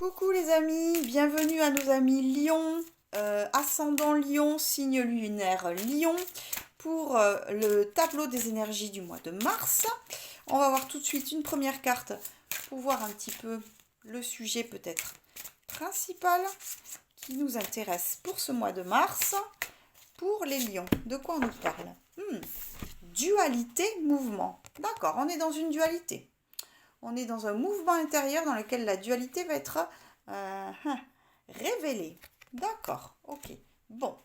Coucou les amis, bienvenue à nos amis Lion, ascendant Lion, signe lunaire Lion, pour le tableau des énergies du mois de mars. On va voir tout de suite une première carte pour voir un petit peu le sujet peut-être principal qui nous intéresse pour ce mois de mars. Pour les lions, de quoi on nous parle? Dualité, mouvement. D'accord, on est dans une dualité. On est dans un mouvement intérieur dans lequel la dualité va être révélée. D'accord, ok. Bon,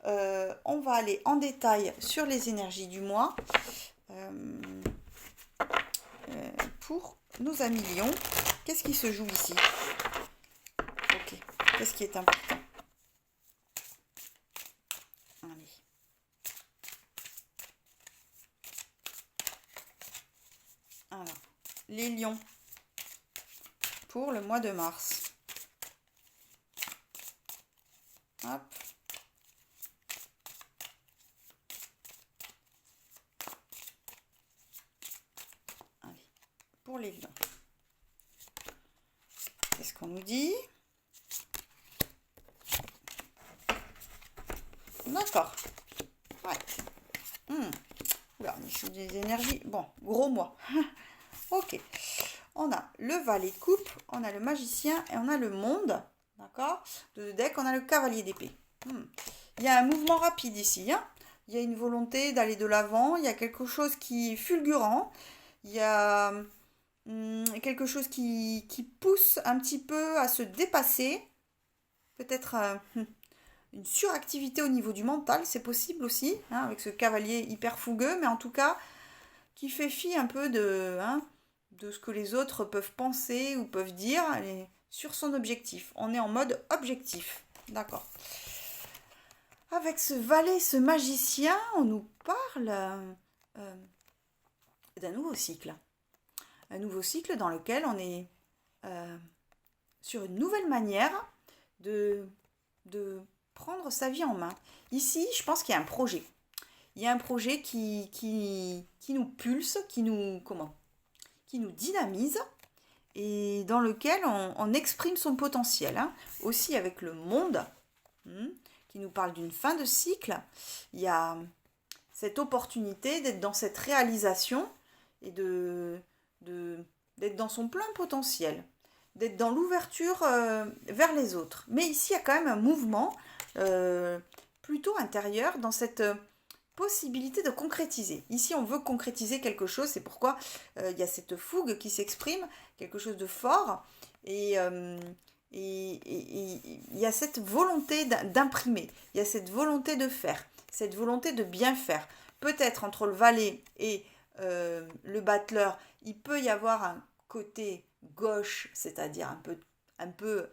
on va aller en détail sur les énergies du mois pour nos amis lions. Qu'est-ce qui se joue ici? Ok, qu'est-ce qui est important? Allez. Alors, les lions pour le mois de mars. Hop. Allez, pour les lions. Qu'est-ce qu'on nous dit? D'accord. Ouais. Oula, on est sur des énergies. Bon, gros mois. Ok. On a le valet de coupe, on a le magicien et on a le monde. D'accord? De deck, on a le cavalier d'épée. Il y a un mouvement rapide ici. Il y a une volonté d'aller de l'avant. Il y a quelque chose qui est fulgurant. Il y a quelque chose qui pousse un petit peu à se dépasser. Peut-être une suractivité au niveau du mental, c'est possible aussi, avec ce cavalier hyper fougueux, mais en tout cas, qui fait fi un peu de ce que les autres peuvent penser ou peuvent dire sur son objectif. On est en mode objectif. D'accord. Avec ce valet, ce magicien, on nous parle d'un nouveau cycle. Un nouveau cycle dans lequel on est sur une nouvelle manière de prendre sa vie en main. Ici, je pense qu'il y a un projet. Il y a un projet qui nous pulse, qui nous dynamise et dans lequel on exprime son potentiel. Aussi avec le monde, qui nous parle d'une fin de cycle. Il y a cette opportunité d'être dans cette réalisation et d'être dans son plein potentiel, d'être dans l'ouverture vers les autres. Mais ici, il y a quand même un mouvement plutôt intérieur dans cette possibilité de concrétiser. Ici, on veut concrétiser quelque chose, c'est pourquoi il y a cette fougue qui s'exprime, quelque chose de fort, et il y a cette volonté d'imprimer, il y a cette volonté de faire, cette volonté de bien faire. Peut-être entre le valet et le battleur, il peut y avoir un côté gauche, c'est-à-dire un peu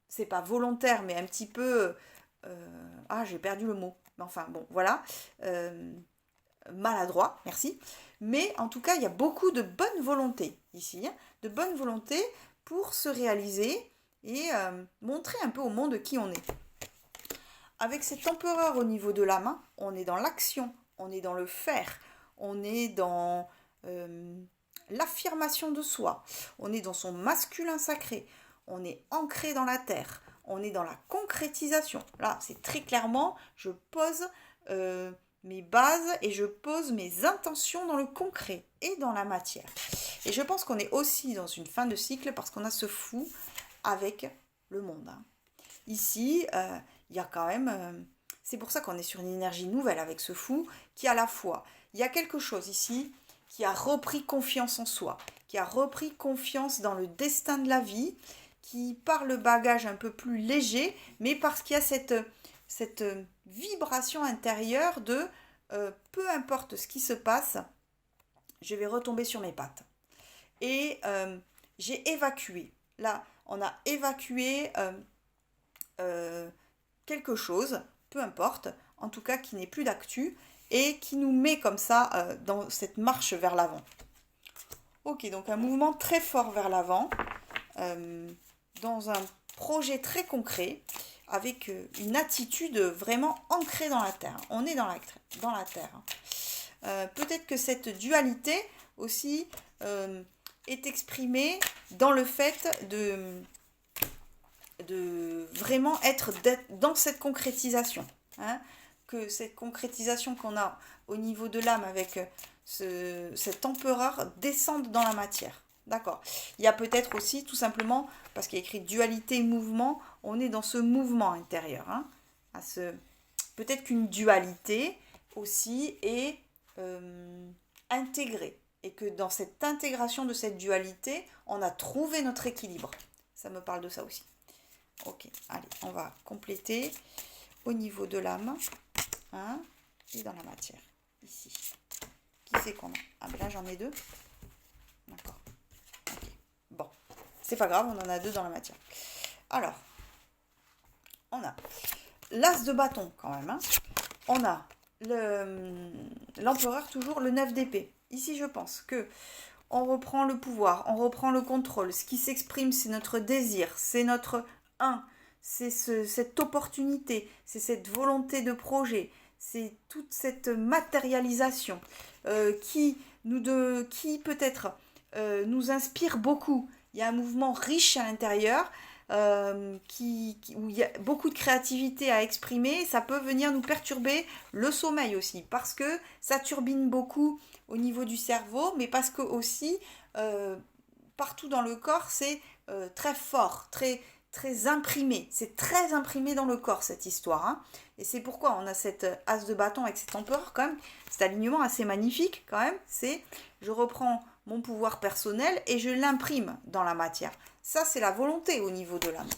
c'est pas volontaire, mais un petit peu j'ai perdu le mot. Enfin, bon, voilà. Maladroit, merci. Mais en tout cas, il y a beaucoup de bonne volonté ici. De bonne volonté pour se réaliser et montrer un peu au monde qui on est. Avec cet empereur au niveau de la main, on est dans l'action, on est dans le faire, on est dans l'affirmation de soi, on est dans son masculin sacré, on est ancré dans la terre. On est dans la concrétisation. Là, c'est très clairement, je pose mes bases et je pose mes intentions dans le concret et dans la matière. Et je pense qu'on est aussi dans une fin de cycle parce qu'on a ce fou avec le monde. Ici, il y a quand même... c'est pour ça qu'on est sur une énergie nouvelle avec ce fou qui à la fois... Il y a quelque chose ici qui a repris confiance en soi, qui a repris confiance dans le destin de la vie, qui par le bagage un peu plus léger, mais parce qu'il y a cette vibration intérieure de peu importe ce qui se passe, je vais retomber sur mes pattes. Et j'ai évacué. Là, on a évacué quelque chose, peu importe, en tout cas qui n'est plus d'actu, et qui nous met comme ça dans cette marche vers l'avant. Ok, donc un mouvement très fort vers l'avant. Dans un projet très concret, avec une attitude vraiment ancrée dans la terre. On est dans la terre. Peut-être que cette dualité aussi est exprimé dans le fait de vraiment être dans cette concrétisation. Hein, que cette concrétisation qu'on a au niveau de l'âme avec cet empereur descende dans la matière. D'accord. Il y a peut-être aussi, tout simplement, parce qu'il y a écrit dualité, mouvement, on est dans ce mouvement intérieur. Hein, peut-être qu'une dualité aussi est intégrée. Et que dans cette intégration de cette dualité, on a trouvé notre équilibre. Ça me parle de ça aussi. Ok, allez, on va compléter au niveau de l'âme, hein, et dans la matière, ici. Qui c'est qu'on a? Ah ben là j'en ai 2. D'accord. Ok. Bon, c'est pas grave, on en a 2 dans la matière. Alors, on a l'as de bâton quand même. Hein. On a l'empereur, toujours le 9 d'épée. Ici je pense que on reprend le pouvoir, on reprend le contrôle. Ce qui s'exprime, c'est notre désir, c'est notre c'est cette opportunité, c'est cette volonté de projet, c'est toute cette matérialisation qui peut-être nous inspire beaucoup. Il y a un mouvement riche à l'intérieur où il y a beaucoup de créativité à exprimer. Ça peut venir nous perturber le sommeil aussi parce que ça turbine beaucoup au niveau du cerveau, mais parce que aussi partout dans le corps c'est très fort, très imprimé. C'est très imprimé dans le corps, cette histoire. Hein. Et c'est pourquoi on a cette as de bâton avec cet empereur, quand même. Cet alignement assez magnifique, quand même. C'est, je reprends mon pouvoir personnel et je l'imprime dans la matière. Ça, c'est la volonté au niveau de l'âme.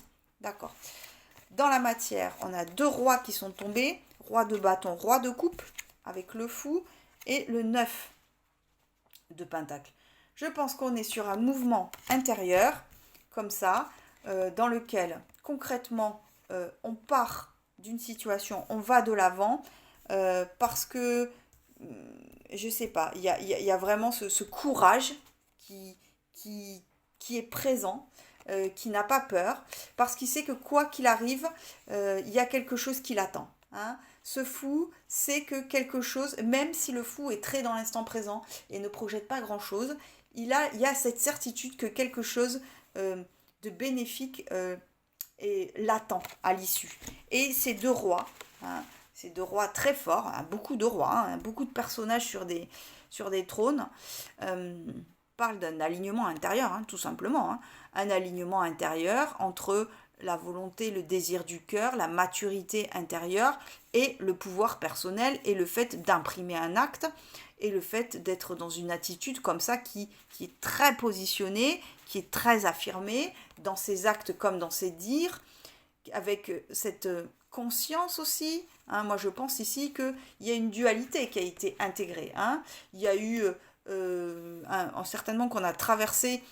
D'accord. Dans la matière, on a 2 rois qui sont tombés. Roi de bâton, roi de coupe, avec le fou, et le 9 de pentacle. Je pense qu'on est sur un mouvement intérieur, comme ça, dans lequel concrètement on part d'une situation, on va de l'avant parce que je sais pas, il y a vraiment ce courage qui est présent, qui n'a pas peur, parce qu'il sait que quoi qu'il arrive, il y a quelque chose qui l'attend. Hein. Ce fou sait que quelque chose, même si le fou est très dans l'instant présent et ne projette pas grand-chose, il y a cette certitude que quelque chose de bénéfique et l'attend à l'issue. Et ces 2 rois, hein, ces 2 rois très forts, hein, beaucoup de rois, hein, beaucoup de personnages sur des trônes, parlent d'un alignement intérieur, hein, tout simplement. Hein, un alignement intérieur entre la volonté, le désir du cœur, la maturité intérieure et le pouvoir personnel et le fait d'imprimer un acte et le fait d'être dans une attitude comme ça qui est très positionnée, qui est très affirmée dans ses actes comme dans ses dires, avec cette conscience aussi. Hein, moi je pense ici qu'il y a une dualité qui a été intégrée. Hein. Il y a eu certainement qu'on a traversé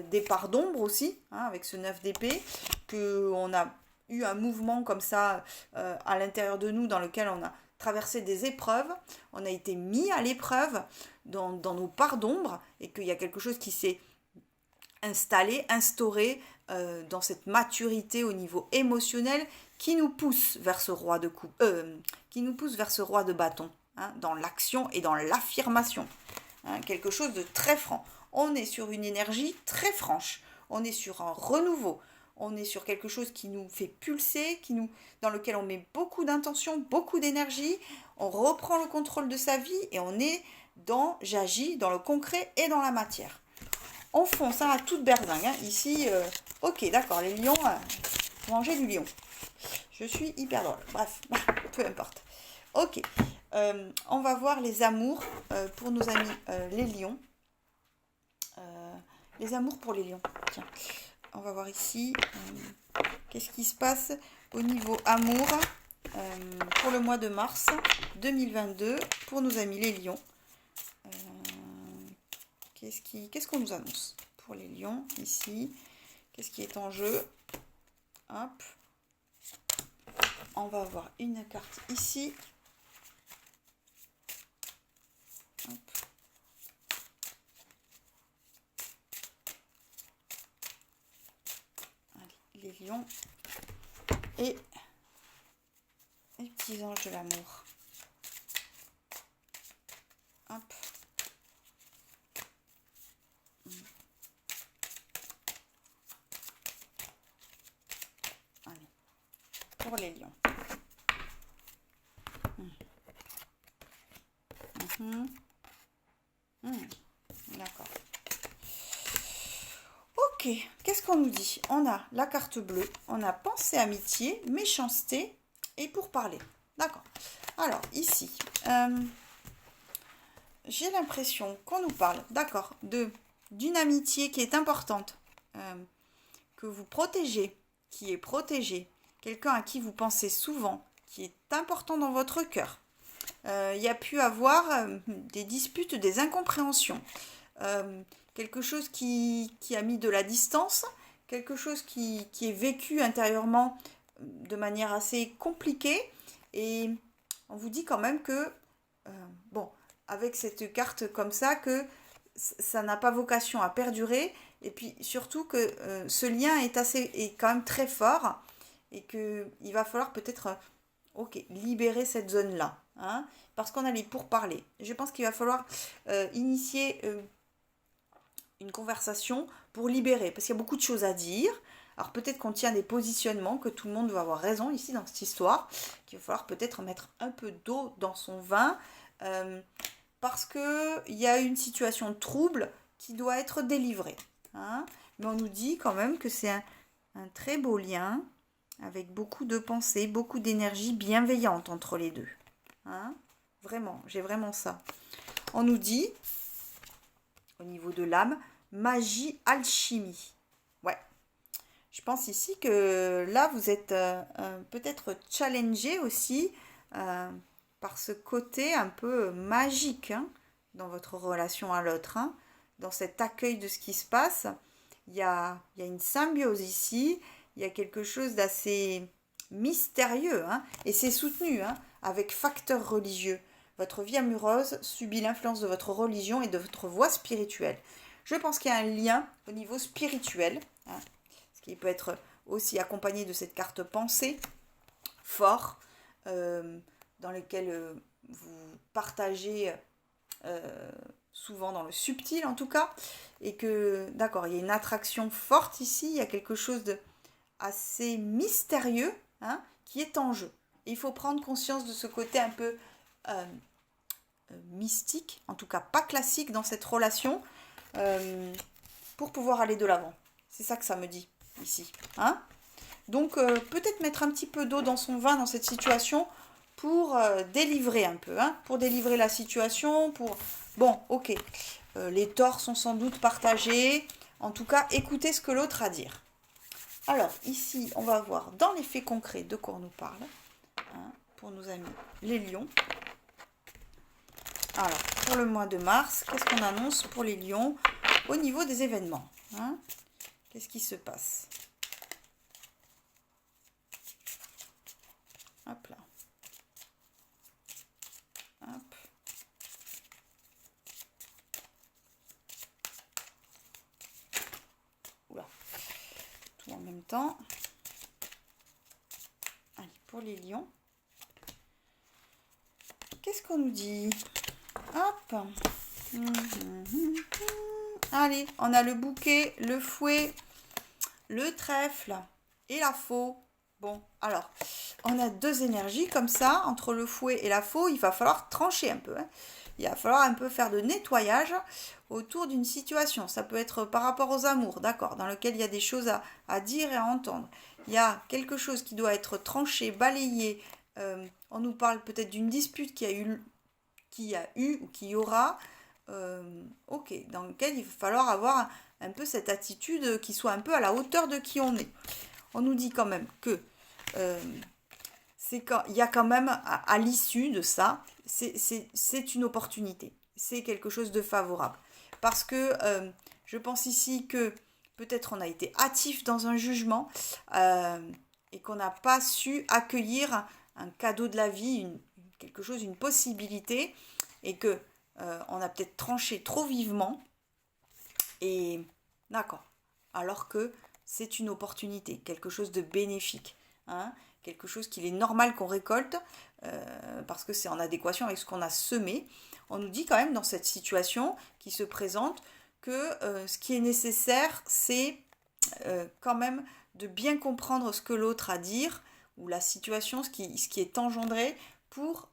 des parts d'ombre aussi, hein, avec ce 9 d'épée, qu'on a eu un mouvement comme ça à l'intérieur de nous dans lequel on a traversé des épreuves, on a été mis à l'épreuve dans nos parts d'ombre et qu'il y a quelque chose qui s'est instauré dans cette maturité au niveau émotionnel qui nous pousse vers ce roi de coupe, qui nous pousse vers ce roi de bâton, hein, dans l'action et dans l'affirmation. Hein, quelque chose de très franc. On est sur une énergie très franche, on est sur un renouveau, on est sur quelque chose qui nous fait pulser, dans lequel on met beaucoup d'intention, beaucoup d'énergie, on reprend le contrôle de sa vie et on est j'agis dans le concret et dans la matière. On fonce à toute berzingue. Hein. Ici, ok, d'accord, les lions, manger du lion. Je suis hyper drôle. Bref, peu importe. Ok, on va voir les amours pour nos amis les lions. Les amours pour les lions. Tiens, on va voir ici qu'est-ce qui se passe au niveau amour pour le mois de mars 2022 pour nos amis les lions. Qu'est-ce qu'on nous annonce pour les lions ici? Qu'est-ce qui est en jeu? Hop. On va avoir une carte ici. Hop. Allez, les lions et les petits anges de l'amour. Hop. pour les lions. D'accord. Ok, qu'est-ce qu'on nous dit? On a la carte bleue, on a pensée, amitié, méchanceté et pourparler. D'accord. Alors, ici, j'ai l'impression qu'on nous parle, d'accord, d'une amitié qui est importante, que vous protégez, qui est protégée, quelqu'un à qui vous pensez souvent, qui est important dans votre cœur. Il y a pu avoir des disputes, des incompréhensions, quelque chose qui a mis de la distance, quelque chose qui est vécu intérieurement de manière assez compliquée, et on vous dit quand même que, bon, avec cette carte comme ça, que ça n'a pas vocation à perdurer, et puis surtout que ce lien est quand même très fort, et qu'il va falloir peut-être libérer cette zone-là, hein, parce qu'on a les pourparlers. Je pense qu'il va falloir initier une conversation pour libérer, parce qu'il y a beaucoup de choses à dire. Alors peut-être qu'on tient des positionnements, que tout le monde va avoir raison ici dans cette histoire, qu'il va falloir peut-être mettre un peu d'eau dans son vin, parce qu'il y a une situation trouble qui doit être délivrée, hein. Mais on nous dit quand même que c'est un très beau lien, avec beaucoup de pensées, beaucoup d'énergie bienveillante entre les deux, hein. Vraiment, j'ai vraiment ça. On nous dit, au niveau de l'âme, magie, alchimie. Ouais. Je pense ici que là, vous êtes peut-être challengé aussi par ce côté un peu magique, hein, dans votre relation à l'autre, hein, dans cet accueil de ce qui se passe. Il y a une symbiose ici, il y a quelque chose d'assez mystérieux, hein, et c'est soutenu, hein, avec facteur religieux. Votre vie amoureuse subit l'influence de votre religion et de votre voie spirituelle. Je pense qu'il y a un lien au niveau spirituel, hein, ce qui peut être aussi accompagné de cette carte pensée, fort, dans lequel vous partagez souvent dans le subtil en tout cas, et que, d'accord, il y a une attraction forte ici, il y a quelque chose de assez mystérieux, hein, qui est en jeu. Et il faut prendre conscience de ce côté un peu mystique, en tout cas pas classique dans cette relation, pour pouvoir aller de l'avant. C'est ça que ça me dit ici, hein. Donc peut-être mettre un petit peu d'eau dans son vin dans cette situation pour délivrer un peu, hein, pour délivrer la situation, pour... Bon, ok, les torts sont sans doute partagés, en tout cas, écoutez ce que l'autre a à dire. Alors, ici, on va voir dans les faits concrets de quoi on nous parle, hein, pour nos amis les lions. Alors, pour le mois de mars, qu'est-ce qu'on annonce pour les lions au niveau des événements, hein? Qu'est-ce qui se passe? Hop là. Hop. Oula. Tout en même temps. Allez, pour les lions. Qu'est-ce qu'on nous dit? Hop. Allez, on a le bouquet, le fouet, le trèfle et la faux. Bon, alors, on a deux énergies comme ça, entre le fouet et la faux, il va falloir trancher un peu, hein. Il va falloir un peu faire de nettoyage autour d'une situation. Ça peut être par rapport aux amours, d'accord, dans lequel il y a des choses à dire et à entendre. Il y a quelque chose qui doit être tranché, balayé. On nous parle peut-être d'une dispute qui a eu ou qui y aura. Ok, dans lequel il va falloir avoir un peu cette attitude qui soit un peu à la hauteur de qui on est. On nous dit quand même que il y a quand même à l'issue de ça, c'est une opportunité, c'est quelque chose de favorable. Parce que je pense ici que peut-être on a été hâtif dans un jugement et qu'on n'a pas su accueillir un cadeau de la vie, quelque chose, une possibilité, et que on a peut-être tranché trop vivement, et d'accord, alors que c'est une opportunité, quelque chose de bénéfique, hein, quelque chose qu'il est normal qu'on récolte, parce que c'est en adéquation avec ce qu'on a semé. On nous dit quand même dans cette situation qui se présente que ce qui est nécessaire, c'est quand même de bien comprendre ce que l'autre a à dire. ou la situation, ce qui est engendré pour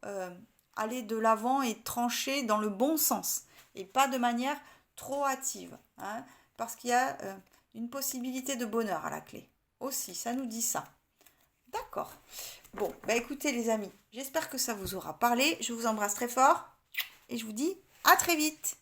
aller de l'avant et trancher dans le bon sens et pas de manière trop hâtive, hein, parce qu'il y a une possibilité de bonheur à la clé. Aussi, ça nous dit ça. D'accord. Bon, bah écoutez les amis, j'espère que ça vous aura parlé. Je vous embrasse très fort et je vous dis à très vite.